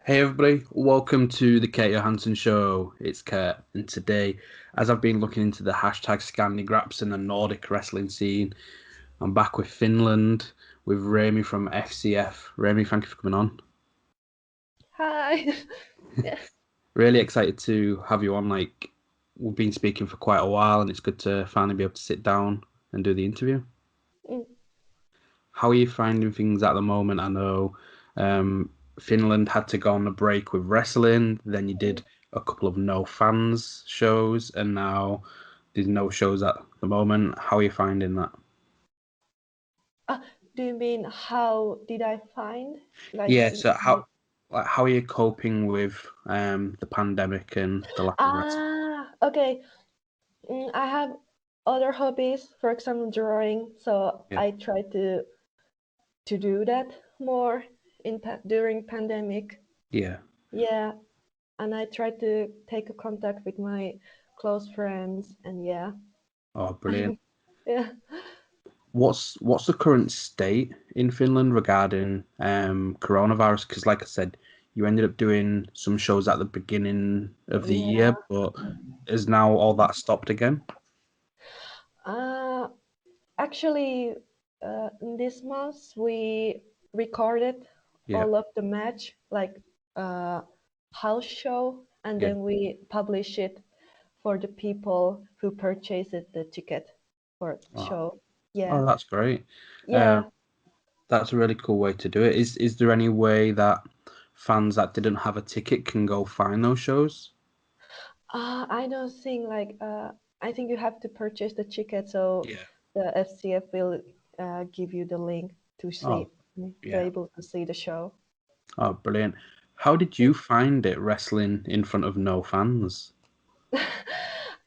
Hey everybody, welcome to the Kate Johansson show. It's Kurt, and today, as I've been looking into the hashtag Scandinagraps and the Nordic wrestling scene, I'm back with Finland with Reimi from FCF. Reimi, thank you for coming on. Hi. Yeah. Really excited to have you on. We've been speaking for quite a while, and it's good to finally be able to sit down and do the interview. Mm. How are you finding things at the moment? I know Finland had to go on a break with wrestling, then you did a couple of no fans shows, and now there's no shows at the moment. How are you finding that? Ah, do you mean how did I find? Like, Yeah, so how are you coping with the pandemic and the lack of wrestling? okay. I have other hobbies, for example, drawing. So Yeah, I try to do that more during pandemic. yeah. Yeah, and I try to take a contact with my close friends, and yeah, Oh, brilliant. yeah. What's the current state in Finland regarding coronavirus? Because, like I said, you ended up doing some shows at the beginning of the year, Yeah. but is now all that stopped again? Uh, Actually, this month we recorded Yeah, all of the match, like house show, and yeah. then we publish it for the people who purchased the ticket for the Oh, show. Yeah, oh, that's great. Um, yeah. that's a really cool way to do it. Is there any way that fans that didn't have a ticket can go find those shows? I don't think like I think you have to purchase the ticket, so Yeah. the FCF will give you the link to Oh, see to yeah. able to see the show. Oh, brilliant. How did you find it wrestling in front of no fans?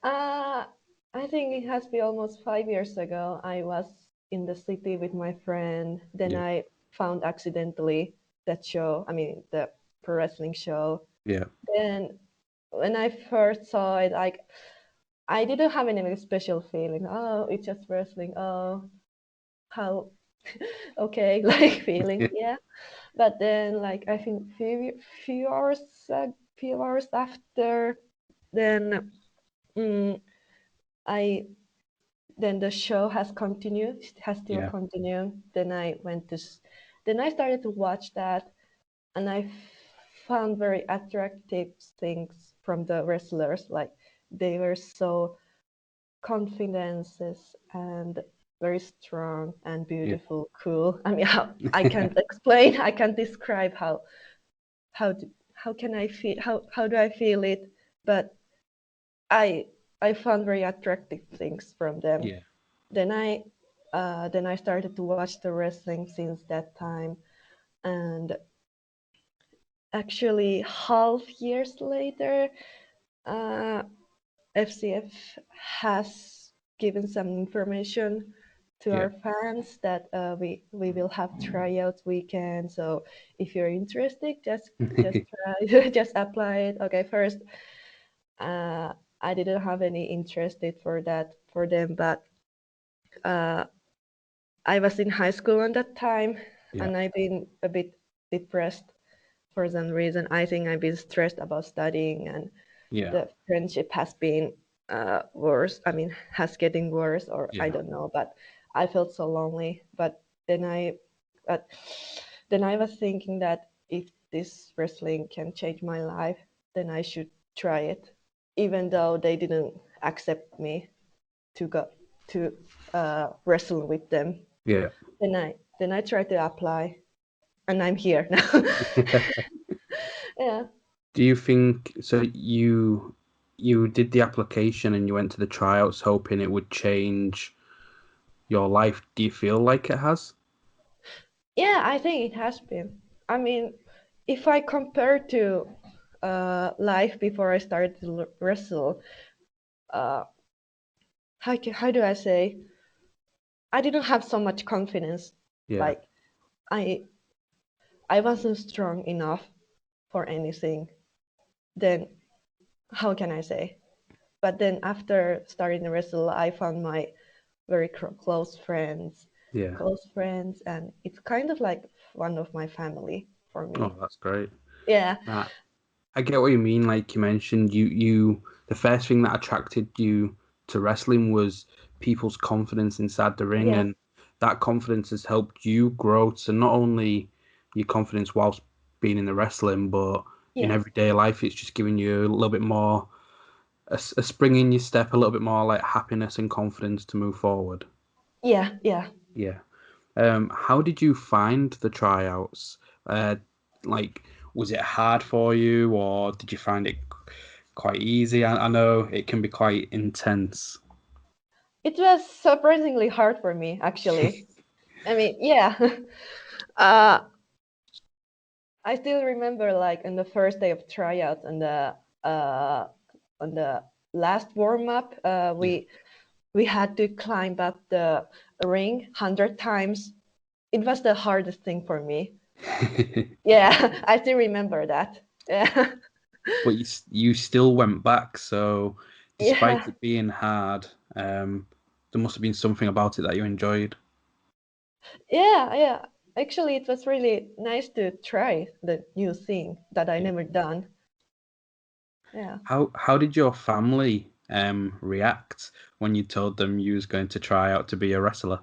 Uh, I think it has been almost 5 years ago. I was in the city with my friend. Then Yeah, I found accidentally that show. I mean, the pro wrestling show. yeah, Then when I first saw it, like I didn't have any special feeling. Oh, it's just wrestling. Oh, how okay, like feeling. Yeah. But then, like I think few hours after, then. Mm, I then the show has still yeah, continued. Then I started to watch that, and I found very attractive things from the wrestlers. Like they were so confident and very strong and yeah. beautiful, cool. I mean, I can't explain. I can't describe how can I feel how do I feel it, but I I found very attractive things from them. Yeah, Then I started to watch the wrestling since that time, and actually half years later, uh, FCF has given some information to yeah. our fans that we will have tryout weekend. So if you're interested, just try just apply it. Okay, first, uh, I didn't have any interested for that for them, but uh, I was in high school at that time, Yeah, and I've been a bit depressed for some reason. I think I've been stressed about studying, and yeah, the friendship has been worse. I mean, has getting worse, or I yeah. don't know. But I felt so lonely. But then I was thinking that if this wrestling can change my life, then I should try it, even though they didn't accept me to go to wrestle with them. Yeah. Then I tried to apply, and I'm here now. Yeah. Do you think so? You did the application and you went to the tryouts hoping it would change your life. Do you feel like it has? Yeah, I think it has been. I mean, if I compare to life before I started to wrestle, uh, how do I say? I didn't have so much confidence. Yeah, Like I I wasn't strong enough for anything. Then how can I say? But then after starting to wrestle, I found my very yeah. close friends, and it's kind of like one of my family for Oh, me. that's great. Yeah, I get what you mean. Like you mentioned, the first thing that attracted you to wrestling was people's confidence inside the ring, yeah, and that confidence has helped you grow to not only your confidence whilst being in the wrestling, but in yeah, everyday life, it's just giving you a little bit more a spring in your step, a little bit more like happiness and confidence to move forward. yeah, yeah. Yeah. How did you find the tryouts? Uh, like, was it hard for you, or did you find it quite easy? I know it can be quite intense. It was surprisingly hard for me, actually. I mean, yeah. uh, I still remember, like, on the first day of tryouts uh, on the last warm up, Yeah. we had to climb up the ring 100 times. It was the hardest thing for me. Yeah, I still remember that. Yeah, But you still went back, so despite yeah, it being hard, there must have been something about it that you enjoyed. yeah, yeah. Actually, it was really nice to try the new thing that I Yeah. never done. Yeah, How did your family react when you told them you was going to try out to be a wrestler?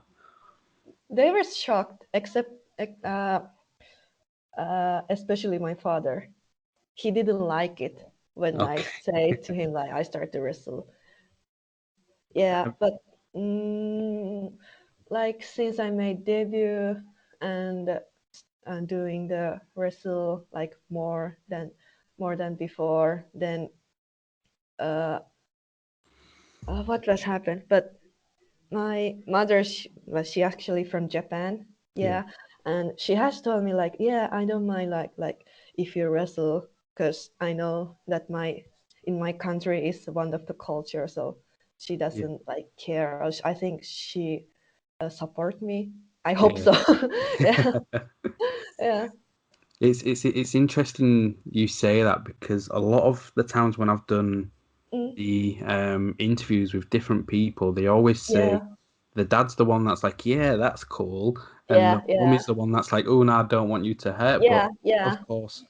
they were shocked, except uh, especially my father. He didn't like it when I Okay. say to him like I start to wrestle. Yeah, but mm, like since I made debut and doing the wrestle like more than before, then uh, what was happened? But my mother, she actually from Japan. Yeah. Yeah, and she has told me like, yeah, I don't mind like if you wrestle, because I know that my in my country is one of the culture, so she Yeah. doesn't like care. I think she support me. I hope Yeah. so. Yeah, yeah, It's interesting you say that because a lot of the times when I've done mm, the interviews with different people, they always say yeah, the dad's the one that's like, yeah, that's cool, and the yeah, mum yeah, is the one that's like, oh no, I don't want you to hurt. But yeah, yeah, of course,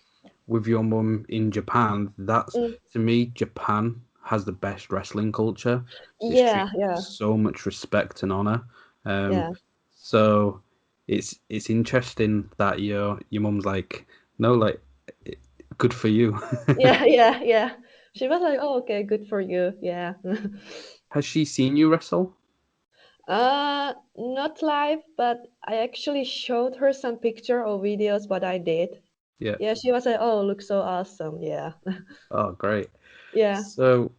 with your mum in Japan, that's mm, to me, Japan has the best wrestling culture. It's yeah, treated with yeah, so much respect and honor. Um, yeah, so it's interesting that your mum's like, no, like, good for you. yeah, yeah, yeah. She was like, oh, okay, good for you. Yeah. Has she seen you wrestle? Not live, but I actually showed her some picture or videos what I did. Yeah. Yeah, she was like, "Oh, look so awesome." Yeah. Oh, great. Yeah. So,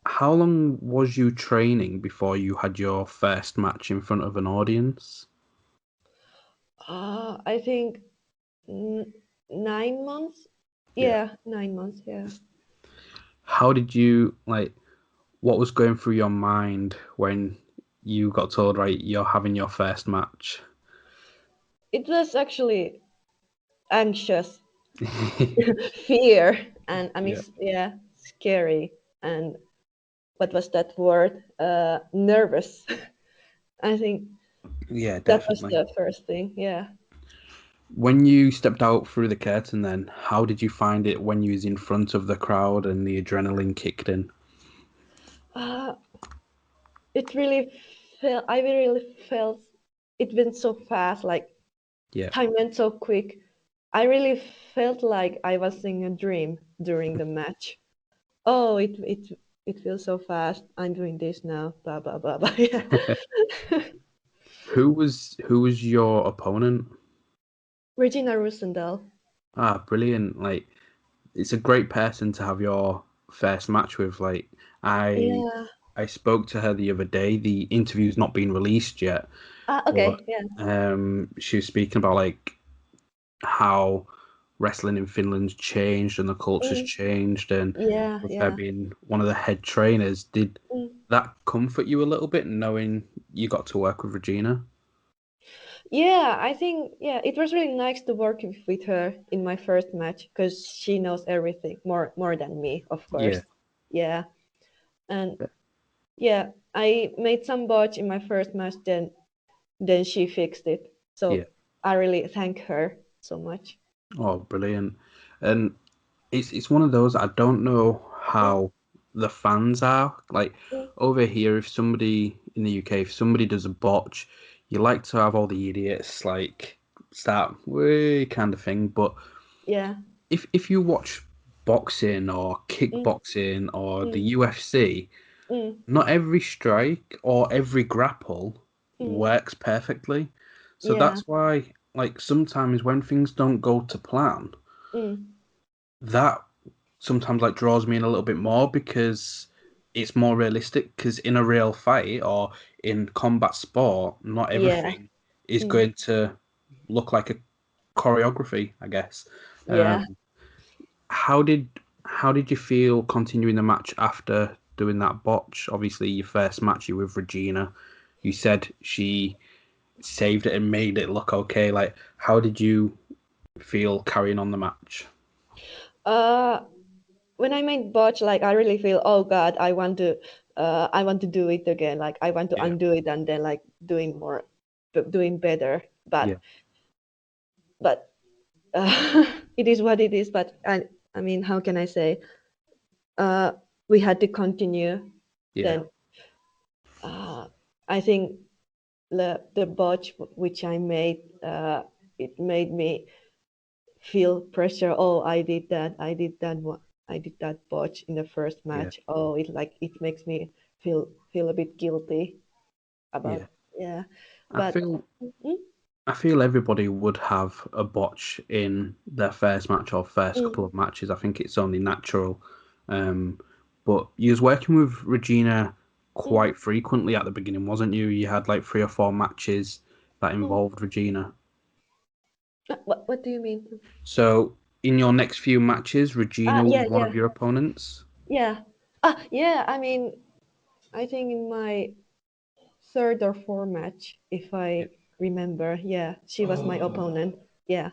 how long was you training before you had your first match in front of an audience? I think 9 months. Yeah. Yeah, 9 months. Yeah. How did you like? What was going through your mind when you got told, right, you're having your first match? It was actually anxious, fear, and I mean, Yeah. yeah, scary. And what was that word? Nervous. I think Yeah, that was definitely. the first thing. Yeah. When you stepped out through the curtain, then how did you find it when you was in front of the crowd and the adrenaline kicked in? Uh, it really felt. I really felt it went so fast. Like Yeah. time went so quick. I really felt like I was in a dream during the match. Oh, it feels so fast. I'm doing this now. Blah blah blah blah. Yeah. Who was your opponent? Regina Rosendahl. Ah, brilliant! Like, it's a great person to have your first match with. Like, I Yeah. I spoke to her the other day. The interview's not been released yet, Ah, but okay. Yeah. she was speaking about like how wrestling in Finland's changed and the culture's Mm, changed, and yeah. with her Yeah. being one of the head trainers, did Mm. that comfort you a little bit knowing you got to work with Regina? Yeah, I think yeah, it was really nice to work with her in my first match because she knows everything more than me, of Yeah, course. Yeah, and yeah, I made some botch in my first match, then she fixed it. yeah. So I really thank her so much. Oh, brilliant. And it's one of those I don't know Mm, how the fans are. Like mm, over here, if somebody in the UK, if somebody does a botch, you like to have all the idiots like start way kind of thing. But yeah. if you watch boxing or Mm, kickboxing or the mm, UFC, mm, not every strike or every grapple mm, works perfectly. So yeah. that's why, like, sometimes when things don't go to plan, Mm, that sometimes like draws me in a little bit more because it's more realistic. Because in a real fight or in combat sport, not yeah. everything is Mm, going to look like a choreography, I guess. yeah. How did how did you feel continuing the match after doing that botch? Obviously, your first match you were with Regina. You said she saved it and made it look okay. Like, how did you feel carrying on the match? Uh, when I made botch, like I really feel, oh God, I want to do it again. Like I want to Yeah, undo it and then like doing more, doing better. yeah, But it is what it is. But I mean, how can I say? Uh, we had to continue. yeah, Then I think the botch which I made, it made me feel pressure. Oh, I did that botch in the first yeah, match. Oh, it makes me feel a bit guilty yeah. about, yeah. I But feel mm, I feel everybody would have a botch in their first match or first mm, couple of matches. I think it's only natural. Um, but you was working with Regina mm, quite frequently at the beginning, wasn't you? You had like 3 or 4 matches that mm. involved Regina. What do you mean? So in your next few matches, Regina was Yeah, one yeah, of your opponents. yeah. Yeah. I mean, I think in my third or fourth match, if Yeah. I remember, yeah, she was my opponent. Yeah,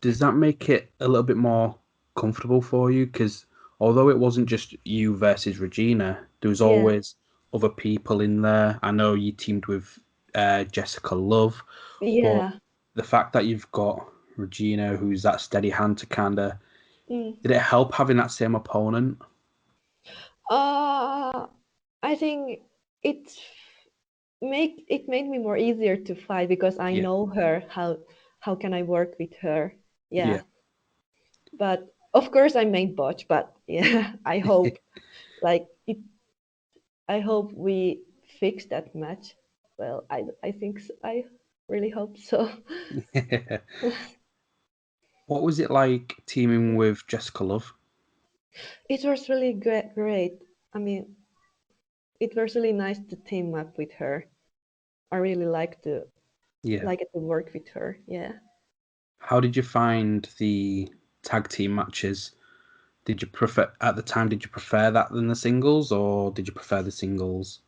Does that make it a little bit more comfortable for you? Because although it wasn't just you versus Regina, there was yeah, always other people in there. I know you teamed with Jessica Love, but yeah. the fact that you've got Regina, who's that steady hand to kind of, Mm. did it help having that same opponent? Uh, I think it it made me more easier to fight because I Yeah, know her. How can I work with her? yeah, Yeah, but of course I made botch. But yeah, like it. I hope we fix that match. Well, I think so. I really hope so. What was it like teaming with Jessica Love? It was really great. I mean, it was really nice to team up with her. I really Yeah. like to work with her. Yeah. How did you find the tag team matches? Did you prefer at the time? Did you prefer that than the singles, or did you prefer the singles?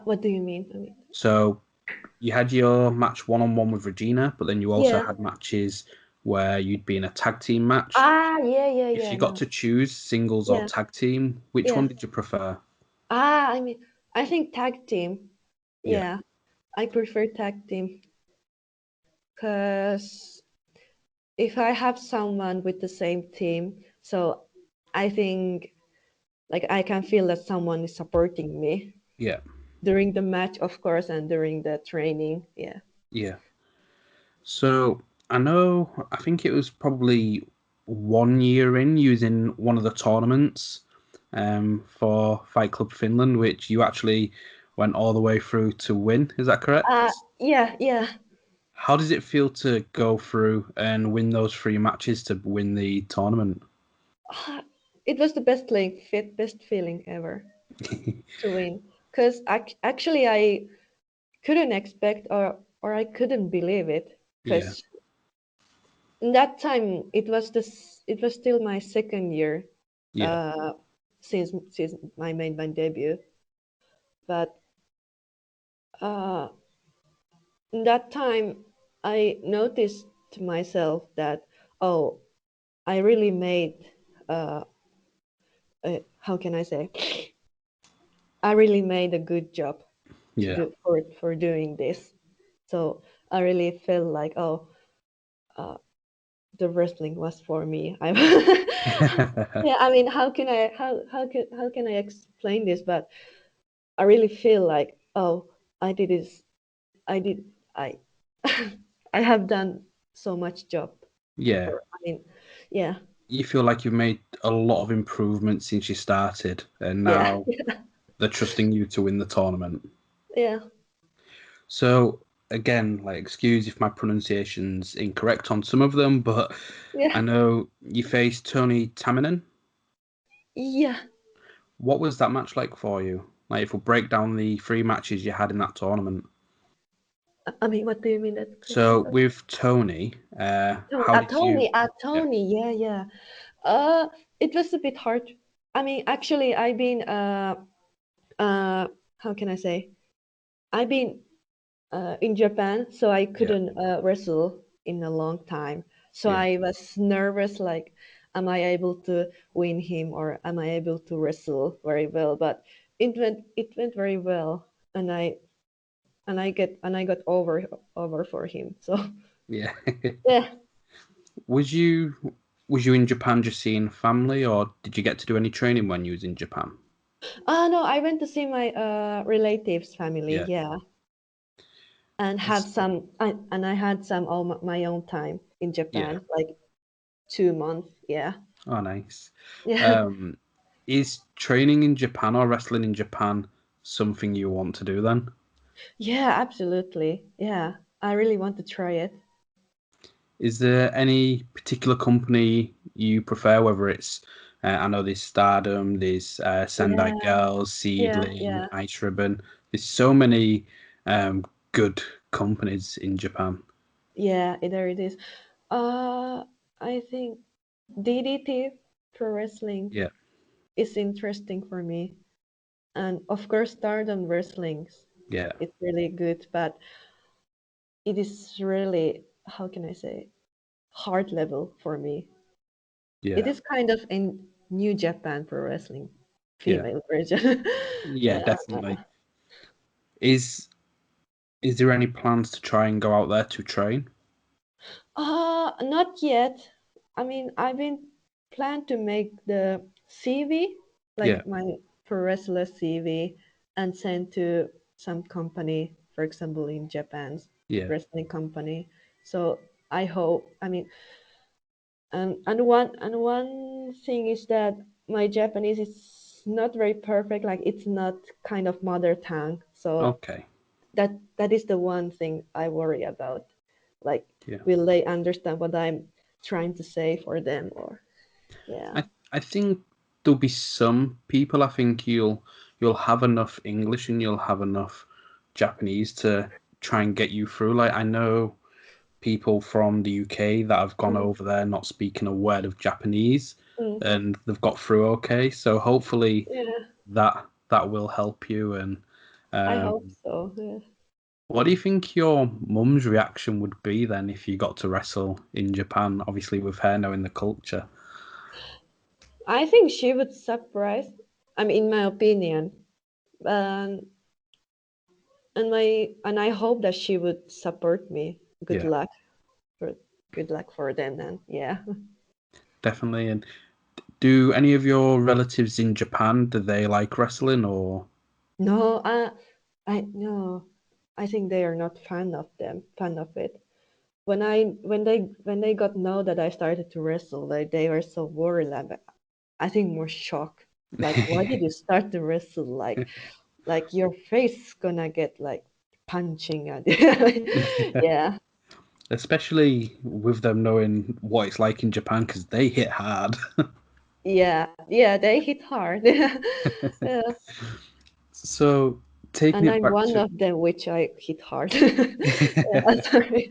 What do you mean? I mean, So you had your match one on one with Regina, but then you also yeah. had matches where you'd be in a tag team match. If Yeah. you got No. to choose singles or Yeah, tag team, which yeah. one did you prefer? I mean, I think tag team. Yeah, Yeah, I prefer tag team because if I have someone with the same team, so I think like I can feel that someone is supporting me yeah, during the match, of course, and during the training. Yeah. yeah. So I know, I think it was probably 1 year in using one of the tournaments for Fight Club Finland, which you actually went all the way through to win. Is that correct? Yeah. How does it feel to go through and win those 3 matches to win the tournament? It was the best feeling ever to win. Because actually, I couldn't expect or I couldn't believe it. Yeah, Because in that time, it was still my second year yeah, uh, since I made my debut. But uh, in that time, I noticed to myself that, oh, I really made uh, how can I say, I really made a good job to yeah, do for doing this. So I really felt like, oh, the wrestling was for me. I yeah, I mean, how can I explain this? But I really feel like, oh, I did this. I did. I I have done so much job. Yeah. For, I mean, yeah, You feel like you've made a lot of improvements since you started, and yeah, now they're trusting you to win the tournament. yeah, So again, like excuse if my pronunciation's incorrect on some of them, but yeah, I know you faced Tony Taminen. yeah. What was that match like for you? Like if we break down the three matches you had in that tournament. I mean, what do you mean that question? So with Tony, Tony, how did you? Yeah, Tony, yeah, yeah. It was a bit hard. I mean, actually, I've been how can I say? I've been in Japan, so I yeah, couldn't wrestle in a long time. So yeah, I was nervous, like, am I able to win him or am I able to wrestle very well? But it went very well, and I got over for him. So yeah. yeah. Was you in Japan just seeing family, or did you get to do any training when you was in Japan? No, I went to see my relatives' family. Yeah. Yeah, and have Is some. I had some of my own time in yeah. Japan, like 2 months. Yeah, Oh, nice. yeah. Um, is training in Japan or wrestling in Japan something you want to do then? Yeah, absolutely. Yeah, I really want to try it. Is there any particular company you prefer, whether it's, I know there's Stardom, there's Sendai Yeah, Girls, yeah, Seedling, yeah, Ice Ribbon. There's so many good companies in Japan. yeah. There it is. Uh, I think DDT pro wrestling Yeah, is interesting for me, and of course, Stardom wrestling's yeah, it's really good, but it is really, how can I say, hard level for me. It yeah, is kind of in New Japan pro wrestling yeah, female version. yeah, Yeah. definitely. Is is there any plans to try and go out there to train? Not yet. I mean, I've been planned to make the CV, Yeah, like my pro wrestler CV, and send to some company, for example, in Japan's yeah, wrestling company. So I hope. I mean, and one thing is that my Japanese is not very perfect. Like it's not kind of mother tongue. So okay, that is the one thing I worry about. Like, yeah. will they understand what I'm trying to say for them? Or yeah, I think there'll be some people. I think you'll have enough English and you'll have enough Japanese to try and get you through. Like I know people from the UK that have gone mm, over there not speaking a word of Japanese mm, and they've got through okay. So hopefully yeah. that will help you. And I hope um, so. Yeah. what do you think your mum's reaction would be then if you got to wrestle in Japan? Obviously, with her knowing the culture. I think she would surprise. I mean, in my opinion, and I hope that she would support me. Good Yeah, luck for good luck for them. And yeah. definitely. And do any of your relatives in Japan, do they like wrestling or? No, I no. I think they are not fan of it. When they got know that I started to wrestle, they were so worried. Like, I think more shocked. Like, why did you start to wrestle? Like your face gonna get like punching at yeah, Especially with them knowing what it's like in Japan because they hit hard. yeah, yeah. They hit hard. Yeah, So taking and it I'm back one to of them which I hit hard. Yeah, sorry,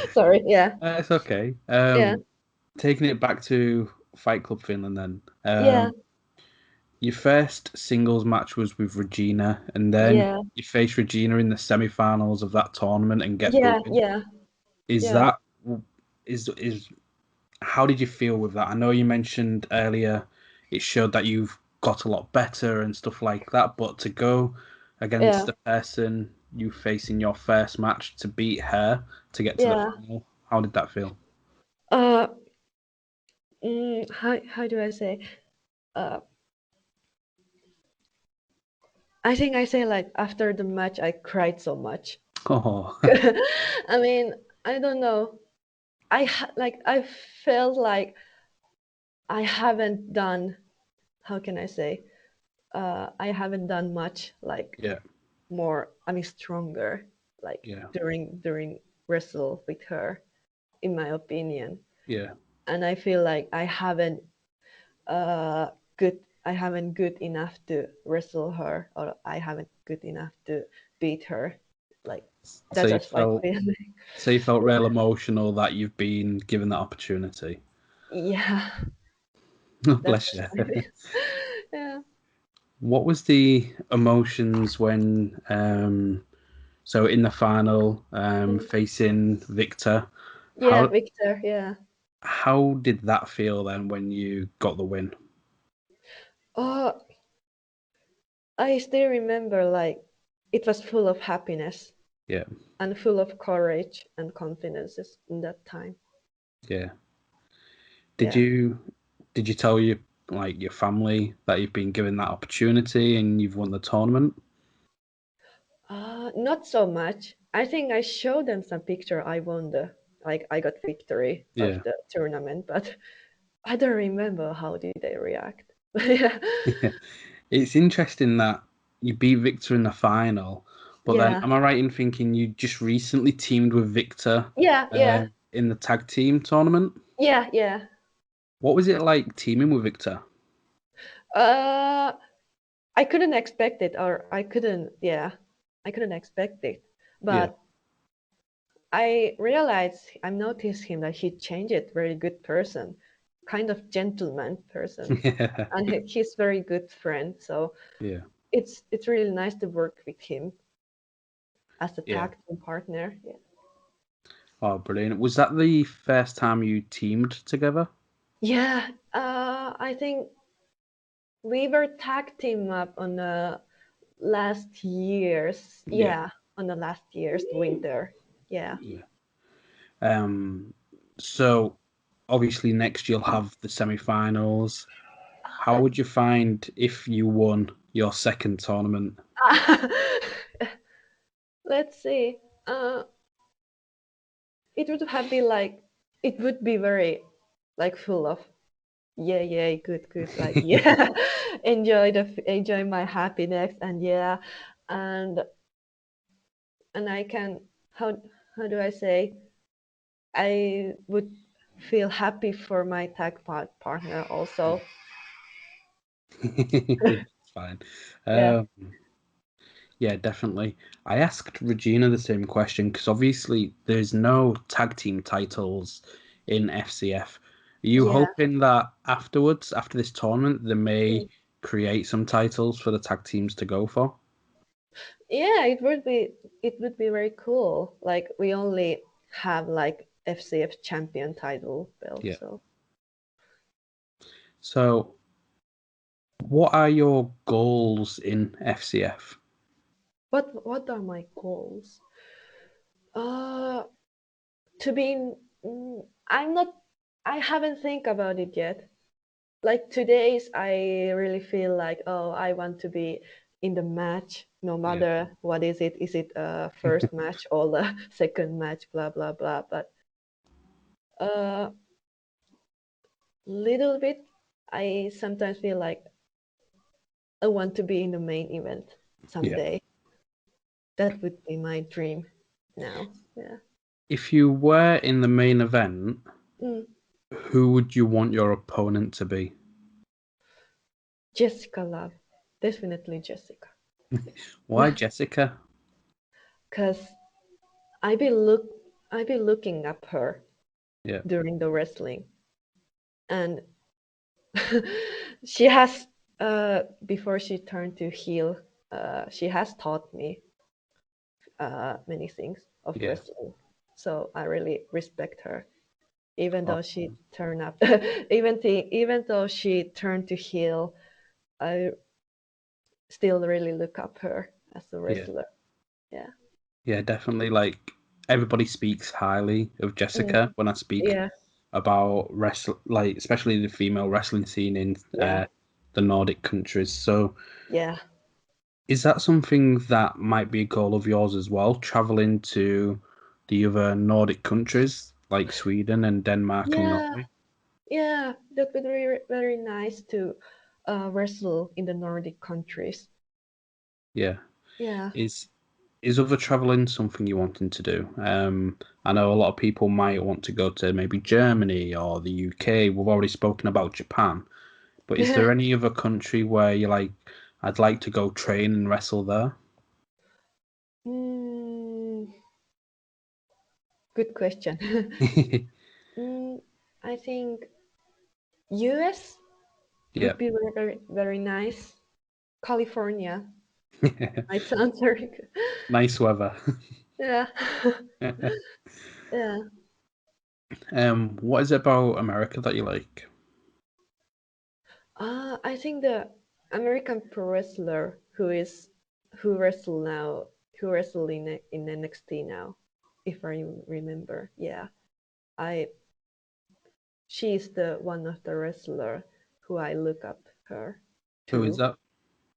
sorry. Yeah, it's okay. yeah, Taking it back to Fight Club Finland then. yeah, Your first singles match was with Regina, and then yeah, you face Regina in the semi-finals of that tournament and get the yeah, win. yeah, Is yeah. that is how did you feel with that? I know you mentioned earlier it showed that you've got a lot better and stuff like that, but to go against Yeah, the person you face in your first match to beat her to get to the yeah. final, how did that feel? Uh, how do I say? Uh, I think I say like after the match I cried so much. Oh, I mean, I don't know. Like I felt like I haven't done. How can I say? I haven't done much like yeah, more. I mean, stronger like yeah, during wrestle with her, in my opinion. yeah. And I feel like uh good. I haven't good enough to wrestle her, or I haven't good enough to beat her. Like So that's you just my felt, feeling. so you felt real emotional that you've been given that opportunity. Yeah, that's Bless just you. my feeling. Yeah. What was the emotions when, so in the final, facing Victor? Yeah, How Victor. Yeah. how did that feel then when you got the win? Oh, I still remember like it was full of happiness Yeah, and full of courage and confidence in that time. yeah. Did Yeah. you did you tell your family that you've been given that opportunity and you've won the tournament? Not so much. I think I showed them some picture I won the like I got victory of Yeah. the tournament, but I don't remember how did they react. Yeah. It's interesting that you beat Victor in the final, but then Yeah. am I right in thinking you just recently teamed with Victor Yeah, yeah. in the tag team tournament? Yeah, yeah. What was it like teaming with Victor? Uh I couldn't expect it, or I couldn't, yeah. I couldn't expect it. Yeah. But I noticed him that he changed it, very good person, kind of gentleman person. Yeah. And he's very good friend. So Yeah. it's really nice to work with him as a Yeah. tag team partner. Yeah. Oh, brilliant. Was that the first time you teamed together? Yeah. I think we were tag team up on the last year's. Yeah. Yeah, on the last year's winter. Yeah. Yeah. Um, so obviously next you'll have the semi-finals. How would you find if you won your second tournament? Let's see. Uh, it would have been like it would be very like full of yeah, yeah, good, good, like yeah, enjoy my happiness, and yeah, and I can how do I say, I would feel happy for my partner also. It's fine. Yeah. Um, yeah, definitely. I asked Regina the same question because obviously there's no tag team titles in FCF. Are you Yeah. hoping that afterwards, after this tournament, they may Mm. create some titles for the tag teams to go for? Yeah, it would be very cool. Like we only have like FCF champion title belt, Yeah. so So, what are your goals in FCF? what are my goals? Uh to be I'm not, I haven't think about it yet. Like today's I really feel like, oh, I want to be in the match no Yeah. matter what is it a first match or the second match, blah blah blah. But uh little bit I sometimes feel like I want to be in the main event Yeah. someday. That would be my dream now. Yeah. If you were in the main event, Mm. who would you want your opponent to be? Jessica Love, definitely Jessica. Why Jessica? Cause I be look I be looking up her Yeah. during the wrestling, and she has before she turned to heel, she has taught me many things of Yeah. wrestling. So I really respect her, even Oh, though she turned up, even though she turned to heel, I still really look up her as a yeah. wrestler. Yeah. Yeah, definitely. Like everybody speaks highly of Mm, Jessica when I speak yeah. about wrestle, like especially the female wrestling scene in Yeah, the Nordic countries. So, yeah, is that something that might be a goal of yours as well? Traveling to the other Nordic countries like Sweden and Denmark and yeah, Norway? yeah. That would be very, very nice to wrestle in the Nordic countries. Yeah. Yeah, Is other traveling something you're wanting to do? I know a lot of people might want to go to maybe Germany or the UK. We've already spoken about Japan, but is yeah. there any other country where you're like, I'd like to go train and wrestle there? Mm, good question. mm, I think US Yeah, would be very, very, very nice. California might sound very good. nice weather. Yeah, yeah. What is it about America that you like? I think the American pro wrestler who wrestle now, who wrestle in NXT now, if I remember. Yeah, I she's the one of the wrestler who I look up her Who is to. that?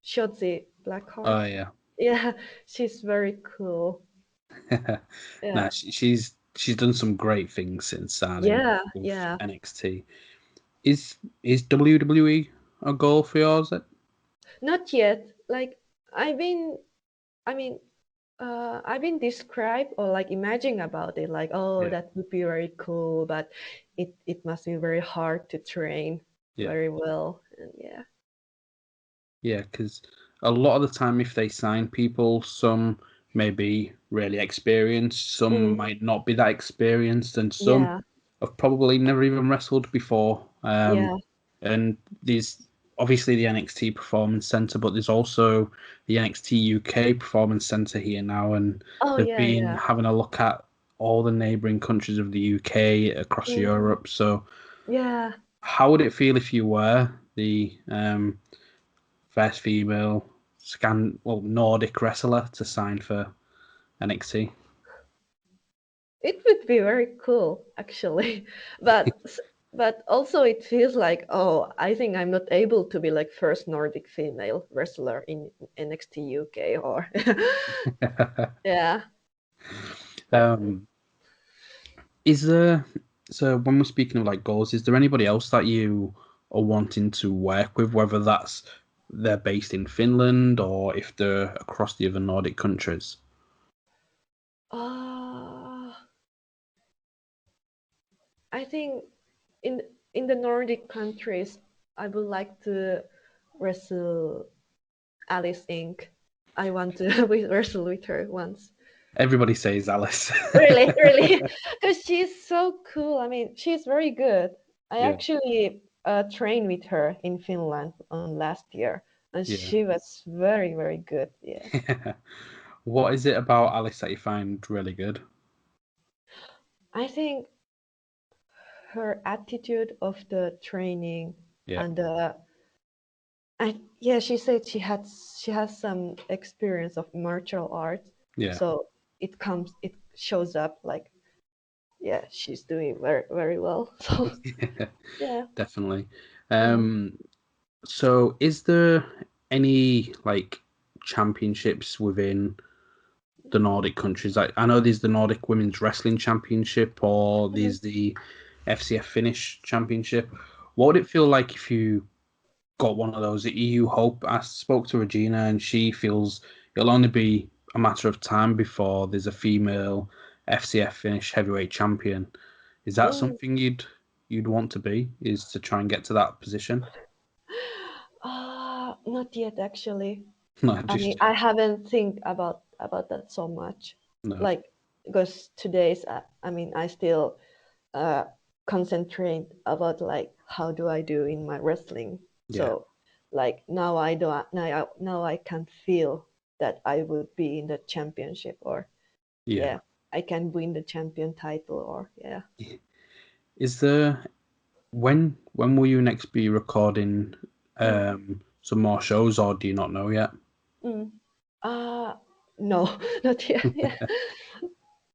Shotzi Blackheart. Oh yeah, Yeah, she's very cool. nah, Yeah, she's done some great things since starting yeah, with yeah. NXT. Is WWE a goal for yours? Not yet. Like I've been, I mean, I've been described or like imagining about it, like, oh, Yeah, that would be very cool, but it must be very hard to train yeah. very well, and yeah. Yeah, because a lot of the time, if they sign people, some may be really experienced, some Mm, might not be that experienced, and some yeah, have probably never even wrestled before. yeah. And there's obviously the NXT Performance Center, but there's also the NXT UK Performance Center here now, and Oh, they've yeah, been yeah. having a look at all the neighboring countries of the UK across Mm, Europe. So, yeah. how would it feel if you were the first female Nordic wrestler to sign for NXT? It would be very cool, actually, but but also it feels like, oh, I think I'm not able to be like first Nordic female wrestler in NXT UK or yeah. But um, is there so when we're speaking of like goals, is there anybody else that you are wanting to work with, whether that's they're based in Finland or if they're across the other Nordic countries? uh, I think in in the Nordic countries, I would like to wrestle Alice Inc. I want to wrestle with her once. Everybody says Alice. Really, really, because she's so cool. I mean, she's very good. I Yeah, actually trained with her in Finland on last year, and yeah. she was very, very good. Yeah, What is it about Alice that you find really good? I think her attitude of the training Yeah, and yeah, she said she has some experience of martial arts, yeah, so it shows up like yeah, she's doing very, very well. So yeah. definitely. Yeah. Um, So, is there any like championships within the Nordic countries? Like, I know there's the Nordic Women's Wrestling Championship, or Mhm. there's the FCF Finnish Championship. What would it feel like if you got one of those? You hope. I spoke to Regina, and she feels it'll only be a matter of time before there's a female FCF Finnish heavyweight champion. Is that Mm. something you'd want to be? Is to try and get to that position? Not yet actually. Not I mean, just I yet. haven't think about that so much. No. Like because today's I mean, I still uh concentrate about like how do I do in my wrestling. Yeah. So like now I can feel that I would be in the championship or Yeah. yeah, I can win the champion title or yeah. Is there when will you next be recording Mm, some more shows or do you not know yet? mm. No, not yet. Yeah.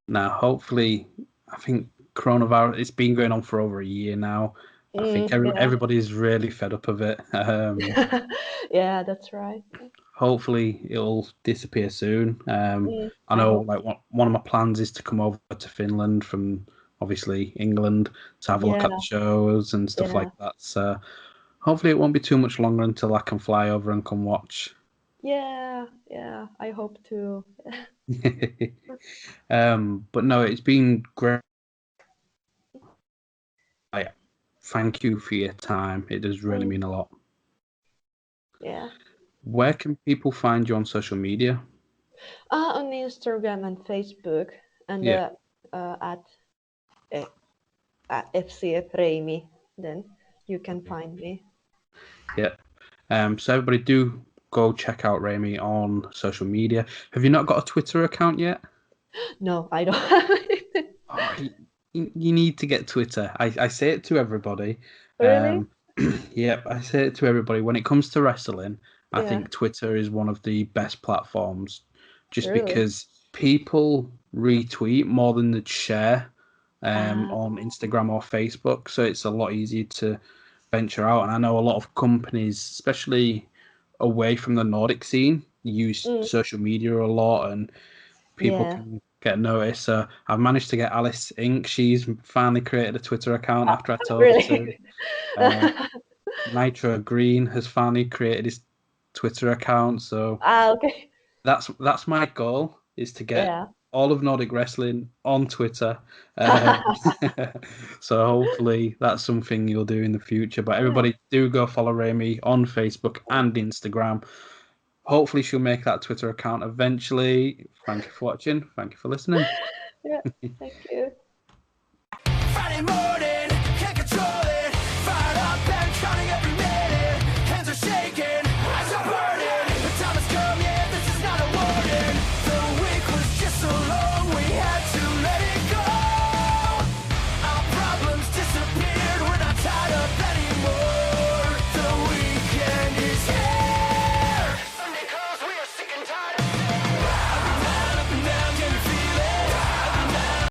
Now hopefully I think coronavirus, it's been going on for over a year now. I think Yeah. everybody's really fed up of it. Yeah, that's right. Hopefully it'll disappear soon. I I know hope. like one of my plans is to come over to Finland from obviously England to have a look Yeah, at the shows and stuff yeah, like that. So hopefully it won't be too much longer until I can fly over and come watch. yeah, yeah. I hope to. But no, it's been great. Thank you for your time. It does really Mm, mean a lot. yeah. Where can people find you on social media? On Instagram and Facebook, and Yeah, uh, at FCF Reimi, then you can find me. yeah. So everybody do go check out Reimi on social media. Have you not got a Twitter account yet? No, I don't have it. Oh, you need to get Twitter. I say it to everybody. Really? Um, yep, I say it to everybody. When it comes to wrestling, I Yeah, think Twitter is one of the best platforms just really. because people retweet more than they share Uh, on Instagram or Facebook. So it's a lot easier to venture out. And I know a lot of companies, especially away from the Nordic scene, use mm, social media a lot and people yeah. can get noticed. So I've managed to get Alice Inc. She's finally created a Twitter account after I told her to. Really? Uh, Nitro Green has finally created his Twitter account. So Okay. that's my goal is to get Yeah. all of Nordic wrestling on Twitter. Um, so hopefully that's something you'll do in the future. But Yeah. everybody do go follow Reimi on Facebook and Instagram. Hopefully she'll make that Twitter account eventually. Thank you for watching. Thank you for listening. Yeah. Thank you. Friday morning.